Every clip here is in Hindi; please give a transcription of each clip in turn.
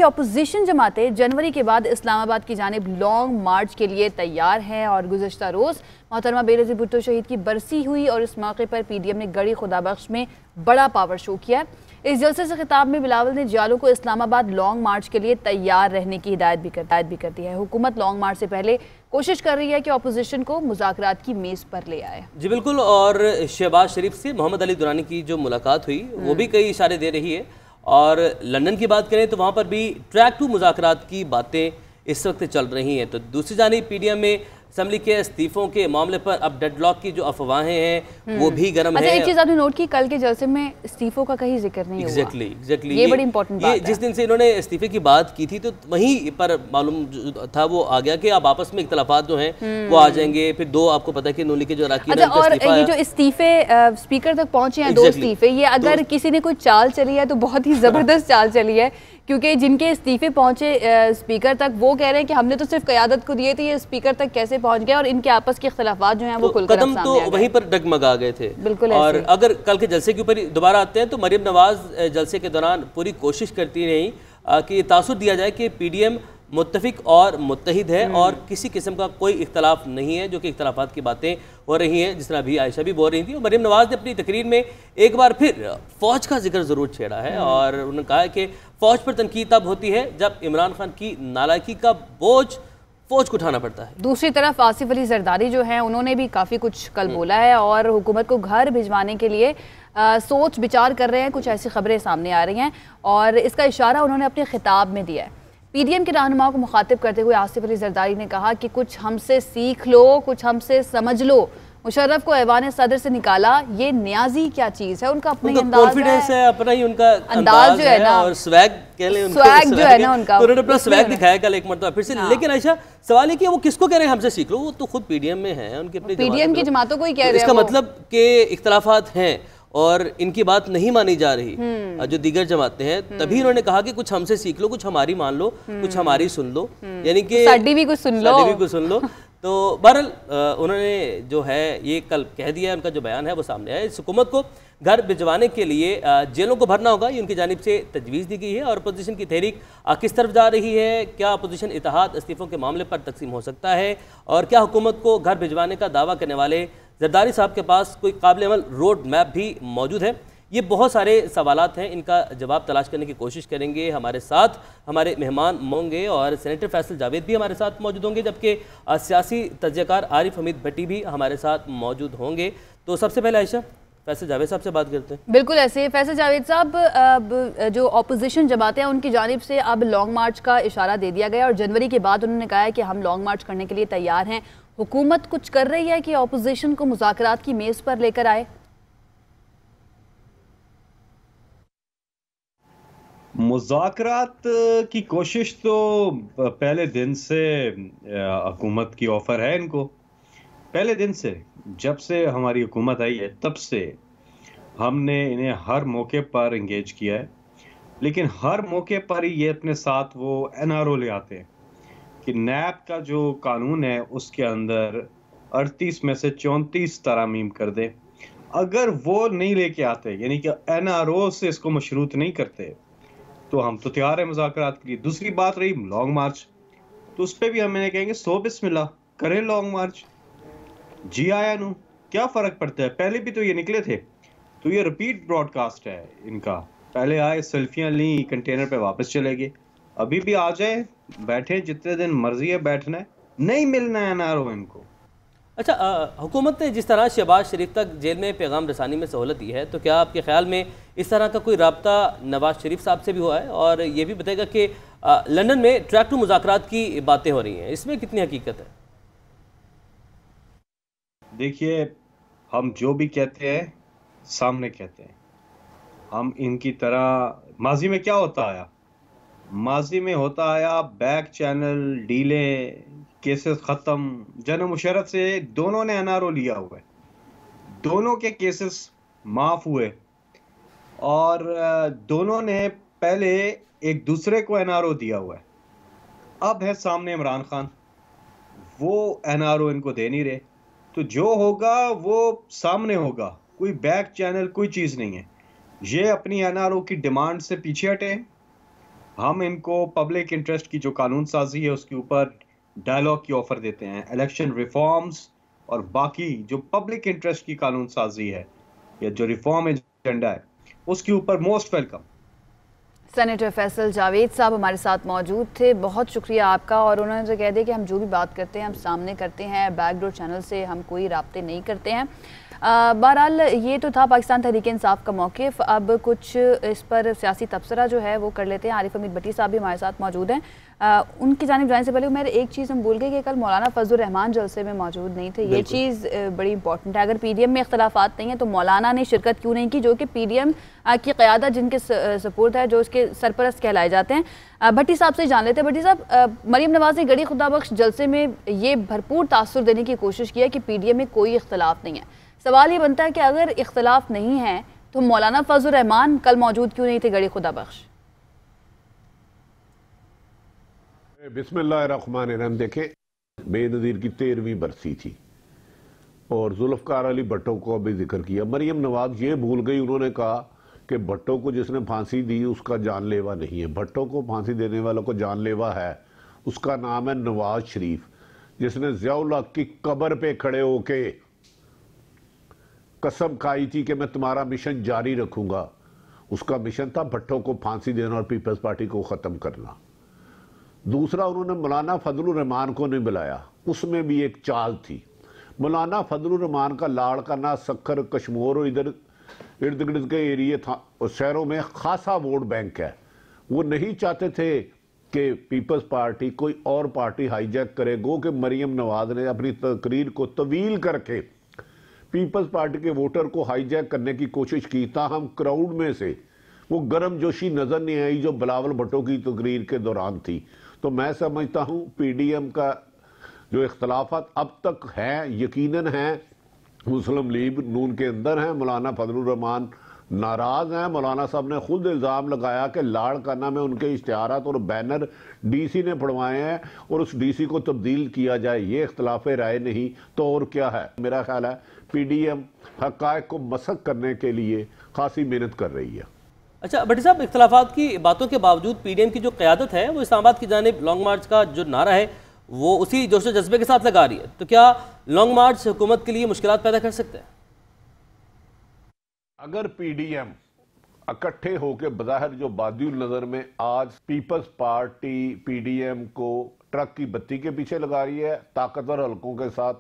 अपोजिशन जमातें जनवरी के बाद इस्लामाबाद की जानिब लॉन्ग मार्च के लिए तैयार हैं और गुज़श्ता रोज़ मोहतरमा बेनज़ीर भुट्टो शहीद की बरसी हुई और इस मौके पर पीडीएम ने गड़ी खुदाबख्श में बड़ा पावर शो किया। इस जलसे से खिताब में बिलावल ने जियालों को इस्लामाबाद लॉन्ग मार्च के लिए तैयार रहने की हिदायत भी कर दी है। हुकूमत लॉन्ग मार्च से पहले कोशिश कर रही है कि अपोजिशन को मुज़ाकरात की मेज़ पर ले आए। जी बिल्कुल, और शहबाज शरीफ से मोहम्मद अली दुरानी की जो मुलाकात हुई वो भी कई इशारे दे रही है। और लंदन की बात करें तो वहाँ पर भी ट्रैक टू मुज़ाकरात की बातें इस वक्त चल रही हैं। तो दूसरी जानिब पीडीएम में असम्बली के इस्तीफों के मामले पर अब डेडलॉक की जो अफवाहें हैं वो भी गर्म है। एक चीज़ आपने नोट की, कल के जलसे में इस्तीफों का कहीं जिक्र नहीं हुआ। एग्जैक्टली ये बड़ी इंपॉर्टेंट बात है। जिस दिन से इन्होंने इस्तीफे की बात की थी तो वहीं पर मालूम था वो आ गया कि अब आपस में इख्तलाफात जो हैं वो आ जाएंगे। फिर दो आपको पता है कि नूली के जो अराकीन हैं, और ये जो इस्तीफे स्पीकर तक पहुंचे हैं, दो इस्तीफे, ये अगर किसी ने कोई चाल चली है तो बहुत ही ज़बरदस्त चाल चली है, क्योंकि जिनके इस्तीफे पहुंचे स्पीकर तक वो कह रहे हैं कि हमने तो सिर्फ क़यादत को दिए थे, ये स्पीकर तक कैसे पहुंच गया, और इनके आपस के इख्तलाफात जो हैं वो खुलकर कदम तो वहीं पर डगमगा गए थे। बिल्कुल। और अगर कल के जलसे के ऊपर दोबारा आते हैं तो मरियम नवाज जलसे के दौरान पूरी कोशिश करती रही कि तासुर दिया जाए कि पीडीएम मुत्तफिक और मुत्तहिद है और किसी किस्म का कोई इख्तलाफ नहीं है, जो कि इख्तलाफात की बातें हो रही हैं, जिस तरह अभी आयशा भी बोल रही थी। और मरियम नवाज ने अपनी तकरीर में एक बार फिर फ़ौज का जिक्र ज़रूर छेड़ा है और उन्होंने कहा है कि फ़ौज पर तनकीद तब होती है जब इमरान खान की नालायकी का बोझ फौज को उठाना पड़ता है। दूसरी तरफ आसिफ अली जरदारी जो हैं उन्होंने भी काफ़ी कुछ कल बोला है और हुकूमत को घर भिजवाने के लिए सोच विचार कर रहे हैं। कुछ ऐसी खबरें सामने आ रही हैं और इसका इशारा उन्होंने अपने खिताब में दिया है। पीडीएम के रहनुमाओं को मुखातिब करते हुए आसिफ अली जरदारी ने कहा कि कुछ हमसे सीख लो, कुछ हमसे समझ लो। मुशर्रफ को ऐवान सदर से निकाला, ये न्याजी क्या चीज़ है। उनका अपना कॉन्फिडेंस है, अपना ही उनका अंदाज जो है ना, और स्वैग कह लें, स्वैग जो है ना उनका, तो उन्होंने अपना स्वैग दिखाया कल एक मरतबा फिर से। लेकिन आयशा, सवाल है कि वो किसको कह रहे हैं हमसे सीख लो? वो तो खुद पीडीएम में है, उनके अपने पीडीएम की जमातों को ही कह रहे हैं। इसका मतलब कि इख्तलाफात हैं और इनकी बात नहीं मानी जा रही जो दीगर जमातें हैं। तभी उन्होंने कहा कि कुछ हमसे सीख लो, कुछ हमारी मान लो, कुछ हमारी सुन लो, यानी कि साडी भी कुछ सुन लो। तो बहरहाल उन्होंने जो है ये कल कह दिया है, उनका जो बयान है वो सामने आया। इस हुकूमत को घर भिजवाने के लिए जेलों को भरना होगा, ये उनकी जानिब से तजवीज़ दी गई है। और अपोजिशन की तहरीक किस तरफ जा रही है, क्या अपोजिशन इत्तेहाद इस्तीफ़ों के मामले पर तकसीम हो सकता है, और क्या हुकूमत को घर भिजवाने का दावा करने वाले जरदारी साहब के पास कोई काबिल अमल रोड मैप भी मौजूद है, ये बहुत सारे सवालात हैं। इनका जवाब तलाश करने की कोशिश करेंगे। हमारे साथ हमारे मेहमान होंगे और सेनेटर फैसल जावेद भी हमारे साथ मौजूद होंगे, जबकि सियासी तजज़ियाकार आरिफ हमीद भट्टी भी हमारे साथ मौजूद होंगे। तो सबसे पहले आयशा, फैसल जावेद साहब से बात करते हैं। बिल्कुल ऐसे फैसल जावेद साहब, जो अपोजिशन जमातें हैं उनकी जानिब से अब लॉन्ग मार्च का इशारा दे दिया गया और जनवरी के बाद उन्होंने कहा है कि हम लॉन्ग मार्च करने के लिए तैयार हैं। हुकूमत कुछ कर रही है कि अपोजिशन को मुज़ाकरात की मेज़ पर लेकर आए? मुज़ाकरात की कोशिश तो पहले दिन से हुकूमत की ऑफर है इनको। पहले दिन से, जब से हमारी हुकूमत आई है तब से हमने इन्हें हर मौके पर इंगेज किया है, लेकिन हर मौके पर ही ये अपने साथ वो एनआरओ ले आते हैं कि नैब का जो कानून है उसके अंदर 38 में से 34 तरमीम कर दे। अगर वो नहीं लेके आते, यानी कि एनआरओ से इसको मशरूत नहीं करते, तो हम तो तैयार है मुज़ाकरात के लिए। दूसरी बात रही लॉन्ग मार्च, तो उस पर भी हम इन्हें कहेंगे सो बिस्मिल्लाह करें लॉन्ग मार्च। जी आया नू क्या फ़र्क पड़ता है, पहले भी तो ये निकले थे। तो ये रिपीट ब्रॉडकास्ट है इनका, पहले आए सेल्फियाँ ली, कंटेनर पे वापस चले गए। अभी भी आ जाए, बैठे जितने दिन मर्जी है बैठना है, नहीं मिलना है एनआरओ इनको। अच्छा, हुकूमत ने जिस तरह शहबाज शरीफ तक जेल में पैगाम रसानी में सहूलत दी है, तो क्या आपके ख्याल में इस तरह का कोई राब्ता नवाज शरीफ साहब से भी हुआ है? और ये भी बताएगा कि लंदन में ट्रैक टू मुज़ाकरात की बातें हो रही हैं, इसमें कितनी हकीकत है? देखिए, हम जो भी कहते हैं सामने कहते हैं। हम इनकी तरह माजी में क्या होता आया, माजी में होता आया बैक चैनल डीलें, केसेस ख़त्म। जनरल मुशर्रफ से दोनों ने एनआरओ लिया हुआ है, दोनों के केसेस माफ़ हुए और दोनों ने पहले एक दूसरे को एनआरओ दिया हुआ है। अब है सामने इमरान खान, वो एनआरओ इनको दे नहीं रहे, तो जो होगा वो सामने होगा, कोई बैक चैनल कोई चीज़ नहीं है। ये अपनी एनआरओ की डिमांड से पीछे हटे हम इनको पब्लिक इंटरेस्ट की जो कानून साजी है उसके ऊपर डायलॉग की ऑफर देते हैं, इलेक्शन रिफॉर्म्स और बाकी जो पब्लिक इंटरेस्ट की कानून साजी है या जो रिफॉर्म एजेंडा है उसके ऊपर most welcome. Senator Faisal Javed साहब हमारे साथ मौजूद थे, बहुत शुक्रिया आपका। और उन्होंने तो कह दिया कि हम जो भी बात करते हैं हम सामने करते हैं, बैकडोर चैनल से हम कोई राब्ते नहीं करते हैं। बहरहाल ये तो था पाकिस्तान तहरीक इंसाफ का मौक़िफ़। अब कुछ इस पर सियासी तबसरा जो है वो कर लेते हैं। आरिफ हमीद भट्टी साहब भी हमारे साथ मौजूद हैं। उनकी जानिब जाने से पहले मेरे एक चीज़ हम भूल गए कि कल मौलाना फजलुर रहमान जलसे में मौजूद नहीं थे। ये चीज़ बड़ी इंपॉर्टेंट है। अगर पीडीएम में इख्तलाफात नहीं है तो मौलाना ने शिरकत क्यों नहीं की, जो कि पीडीएम की क़यादत जिनके सपोर्ट है, जो उसके सरपरस्त कहलाए जाते हैं। भट्टी साहब से जान लेते हैं। भट्टी साहब, मरीम नवाज ने गड़ी खुदाबख्श जलसे में ये भरपूर तासुर देने की कोशिश की है कि पीडीएम में कोई इख्तलाफ नहीं है। सवाल ये बनता है कि अगर इख्तलाफ नहीं है तो मौलाना फजलुर रहमान कल मौजूद क्यों नहीं थे गड़ी खुदाबख्श? बिस्मिल्लाहिर्रहमानिर्रहीम। देखें, बेनज़ीर की 13वीं बरसी थी और जुल्फ़कार अली भट्टो को अभी जिक्र किया। मरीम नवाज ये भूल गई, उन्होंने कहा कि भट्टो को जिसने फांसी दी उसका जानलेवा नहीं है। भट्टो को फांसी देने वालों को जानलेवा है, उसका नाम है नवाज शरीफ, जिसने ज़ियाउल हक की कब्र पे खड़े होके कसम खाई थी कि मैं तुम्हारा मिशन जारी रखूंगा। उसका मिशन था भट्टो को फांसी देना और पीपल्स पार्टी को ख़त्म करना। दूसरा, उन्होंने मौलाना फजलुर रहमान को नहीं बुलाया, उसमें भी एक चाल थी। मौलाना फजलुर रहमान का लाड़ करना सक्खर, कश्मीर और इधर इर्द गिर्द के एरिए था और शहरों में खासा वोट बैंक है। वो नहीं चाहते थे कि पीपल्स पार्टी कोई और पार्टी हाईजैक करे। गो कि मरीम नवाज ने अपनी तकरीर को तवील करके पीपल्स पार्टी के वोटर को हाईजैक करने की कोशिश की। ताहम क्राउड में से वो गर्म जोशी नजर नहीं आई जो बिलावल भुट्टो की तकरीर के दौरान थी। तो मैं समझता हूं पीडीएम का जो इख्तलाफात अब तक हैं, यकीनन हैं, मुस्लिम लीग नून के अंदर हैं। मौलाना फजलुर रहमान नाराज हैं। मौलाना साहब ने खुद इल्ज़ाम लगाया कि लाड़ करना में उनके इश्तिहारात और बैनर डीसी ने फड़वाए हैं और उस डीसी को तब्दील किया जाए, ये इख्तलाफ राय नहीं तो और क्या है। मेरा ख्याल है पीडीएम हक़ाइक़ को मसक करने के लिए खासी मेहनत कर रही है। अच्छा भट्टी साहब, इख्तलाफात की बातों के बावजूद पीडीएम की जो क़यादत है वो इस्लामाबाद की जानिब लॉन्ग मार्च का जो नारा है वो उसी जोश जज्बे के साथ लगा रही है, तो क्या लॉन्ग मार्च हुकूमत के लिए मुश्किलात पैदा कर सकते हैं? अगर पीडीएम इकट्ठे होकर बज़ाहिर जो बादियुल नज़र में आज पीपल्स पार्टी पीडीएम को ट्रक की बत्ती के पीछे लगा रही है, ताकतवर हलकों के साथ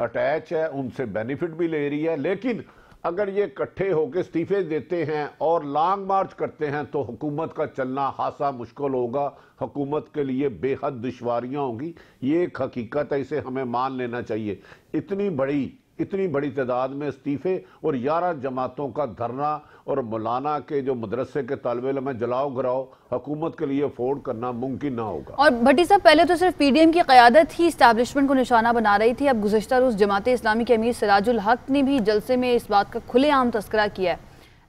अटैच है, उनसे बेनिफिट भी ले रही है, लेकिन अगर ये इकट्ठे होकर इस्तीफे देते हैं और लॉन्ग मार्च करते हैं तो हुकूमत का चलना खासा मुश्किल होगा, हुकूमत के लिए बेहद दुश्वारियां होंगी। ये एक हकीकत है, इसे हमें मान लेना चाहिए। इतनी बड़ी तादाद में इस्तीफे और 11 जमातों का धरना और मौलाना के जो मदरसे के तालिब इल्म में जलाओ गिराओ हुकूमत के लिए अफोर्ड करना मुमकिन ना होगा। और भट्टी साहब, पहले तो सिर्फ पीडीएम की क़यादत ही इस्टेब्लिशमेंट को निशाना बना रही थी, अब गुज़श्ता रोज़ जमात इस्लामी के अमीर सिराजुल हक ने भी जलसे में इस बात का खुलेआम तस्करा किया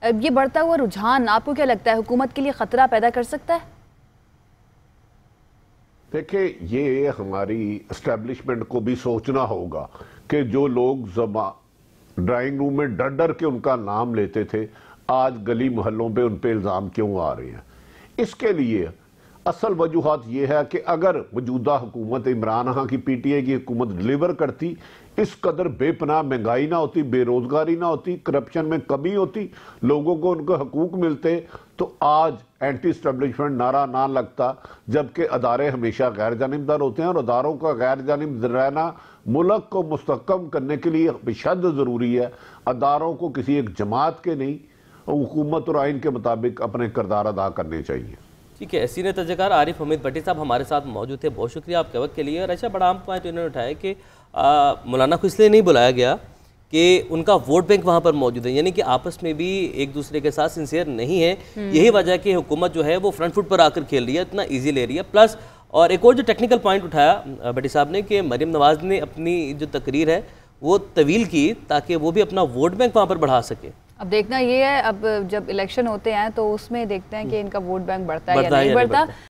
है। ये बढ़ता हुआ रुझान आपको क्या लगता है हुकूमत के लिए खतरा पैदा कर सकता है? देखिए, ये हमारी इस्टेब्लिशमेंट को भी सोचना होगा कि जो लोग ड्राइंग रूम में डर डर के उनका नाम लेते थे, आज गली मोहल्लों पे उन पे इल्ज़ाम क्यों आ रहे हैं। इसके लिए असल वजूहात ये है कि अगर मौजूदा हुकूमत इमरान खान की पीटीआई की हुकूमत डिलीवर करती, इस कदर बेपनाह महंगाई ना होती, बेरोजगारी ना होती, करप्शन में कमी होती, लोगों को उनके हकूक मिलते, तो आज एंटी इस्टेब्लिशमेंट नारा ना लगता। जबकि अदारे हमेशा गैर जानिबदार होते हैं और अदारों का गैर जानिब रहना मुल्क को मुस्तहकम करने के लिए बेशद ज़रूरी है। अदारों को किसी एक जमात के नहीं, हुकूमत और आइन के मुताबिक अपने किरदार अदा करने चाहिए। ठीक है, सीनियर तर्जकार आरिफ हमीद भट्टी साहब हमारे साथ मौजूद थे, बहुत शुक्रिया आपके वक्त के लिए। और अच्छा, बड़ा अहम पॉइंट इन्होंने उठाया कि मौलाना को इसलिए नहीं बुलाया गया कि उनका वोट बैंक वहाँ पर मौजूद है, यानी कि आपस में भी एक दूसरे के साथ सिंसियर नहीं है। यही वजह कि हुकूमत जो है वो फ्रंट फुट पर आकर खेल रही है, इतना ईजी ले रही है। प्लस और एक और जो टेक्निकल पॉइंट उठाया भट्टी साहब ने कि मरीम नवाज ने अपनी जो तकरीर है वो तवील की ताकि वो भी अपना वोट बैंक वहाँ पर बढ़ा सके। अब देखना ये है, अब जब इलेक्शन होते हैं तो उसमें देखते हैं कि इनका वोट बैंक बढ़ता है या नहीं बढ़ता।